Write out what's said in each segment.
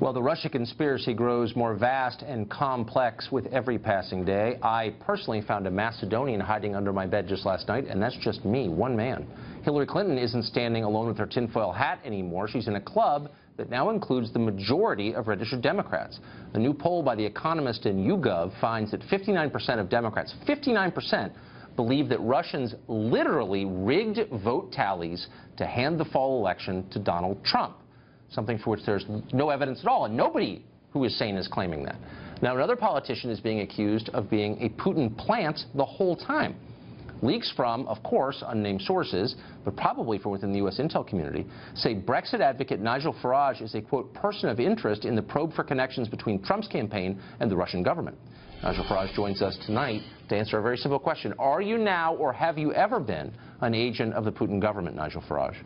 Well, the Russia conspiracy grows more vast and complex with every passing day. I personally found a Macedonian hiding under my bed just last night, and that's just me, one man. Hillary Clinton isn't standing alone with her tinfoil hat anymore. She's in a club that now includes the majority of registered Democrats. A new poll by The Economist and YouGov finds that 59% of Democrats, 59%, believe that Russians literally rigged vote tallies to hand the fall election to Donald Trump, something for which there's no evidence at all, and nobody who is sane is claiming that. Now, another politician is being accused of being a Putin plant the whole time. Leaks from, of course, unnamed sources, but probably from within the U.S. intel community, say Brexit advocate Nigel Farage is a, quote, person of interest in the probe for connections between Trump's campaign and the Russian government. Nigel Farage joins us tonight to answer a very simple question. Are you now, or have you ever been, an agent of the Putin government, Nigel Farage?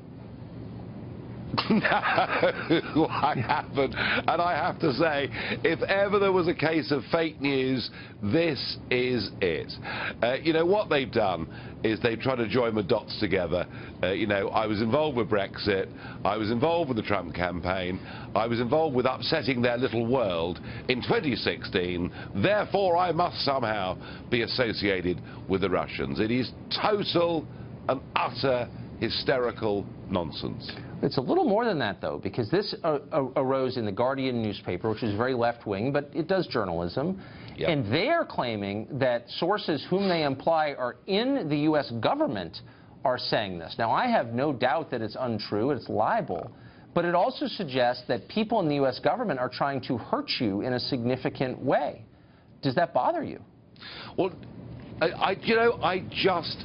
No, I haven't. And I have to say, if ever there was a case of fake news, this is it. You know, what they've done is they've tried to join the dots together. You know, I was involved with Brexit, I was involved with the Trump campaign, I was involved with upsetting their little world in 2016, therefore I must somehow be associated with the Russians. It is total and utter hysterical nonsense. It's a little more than that, though, because this arose in the Guardian newspaper, which is very left-wing, but it does journalism. Yep. And they are claiming that sources whom they imply are in the U.S. government are saying this. Now, I have no doubt that it's untrue, it's libel, but it also suggests that people in the U.S. government are trying to hurt you in a significant way. Does that bother you? Well, you know, I just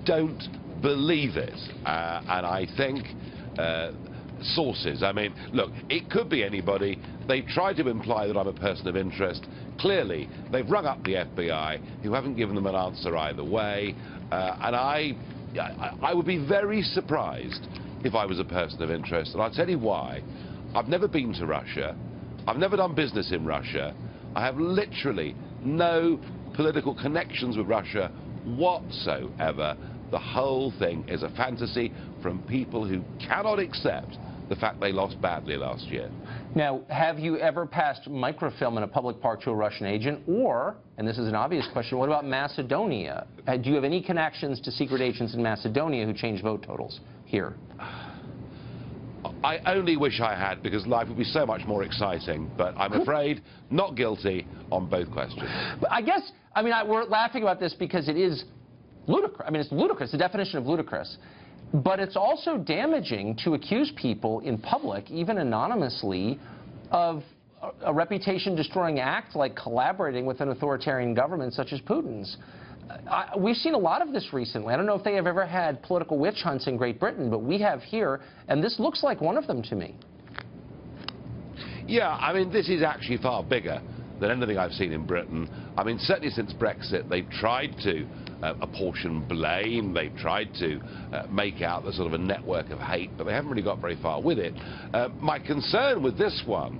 don't believe it. And I think sources, I mean, look, it could be anybody. They've tried to imply that I'm a person of interest. Clearly, they've rung up the FBI, who haven't given them an answer either way. And I would be very surprised if I was a person of interest. And I'll tell you why. I've never been to Russia. I've never done business in Russia. I have literally no political connections with Russia whatsoever. The whole thing is a fantasy from people who cannot accept the fact they lost badly last year. Now, have you ever passed microfilm in a public park to a Russian agent? Or, and this is an obvious question, what about Macedonia? Do you have any connections to secret agents in Macedonia who changed vote totals here? I only wish I had, because life would be so much more exciting. But I'm afraid not guilty on both questions. But I guess, I mean, we're laughing about this because it is ludicrous. I mean, it's ludicrous, the definition of ludicrous. But it's also damaging to accuse people in public, even anonymously, of a reputation-destroying act like collaborating with an authoritarian government such as Putin's. We've seen a lot of this recently. I don't know if they have ever had political witch hunts in Great Britain, but we have here, and this looks like one of them to me. Yeah, I mean, this is actually far bigger than anything I've seen in Britain. I mean, certainly since Brexit, they've tried to apportion blame, they've tried to make out the sort of a network of hate, but they haven't really got very far with it. My concern with this one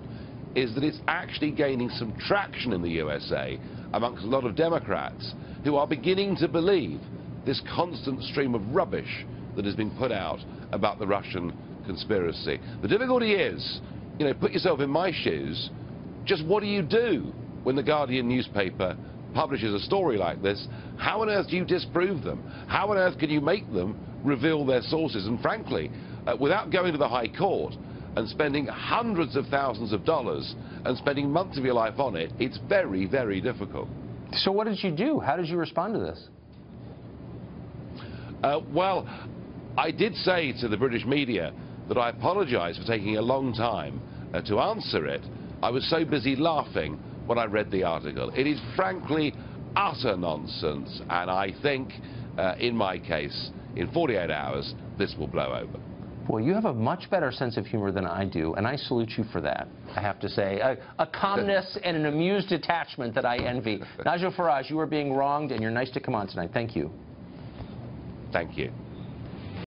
is that it's actually gaining some traction in the USA amongst a lot of Democrats who are beginning to believe this constant stream of rubbish that has been put out about the Russian conspiracy. The difficulty is, you know, put yourself in my shoes, just what do you do when the Guardian newspaper publishes a story like this? How on earth do you disprove them? How on earth can you make them reveal their sources? And frankly, without going to the High Court and spending hundreds of thousands of dollars and spending months of your life on it, it's very, very difficult. So what did you do? How did you respond to this? Well, I did say to the British media that I apologise for taking a long time to answer it. I was so busy laughing when I read the article. It is frankly utter nonsense, and I think, in my case, in 48 hours, this will blow over. Boy, you have a much better sense of humor than I do, and I salute you for that, I have to say. A calmness and an amused detachment that I envy. Nigel Farage, you are being wronged, and you're nice to come on tonight. Thank you. Thank you.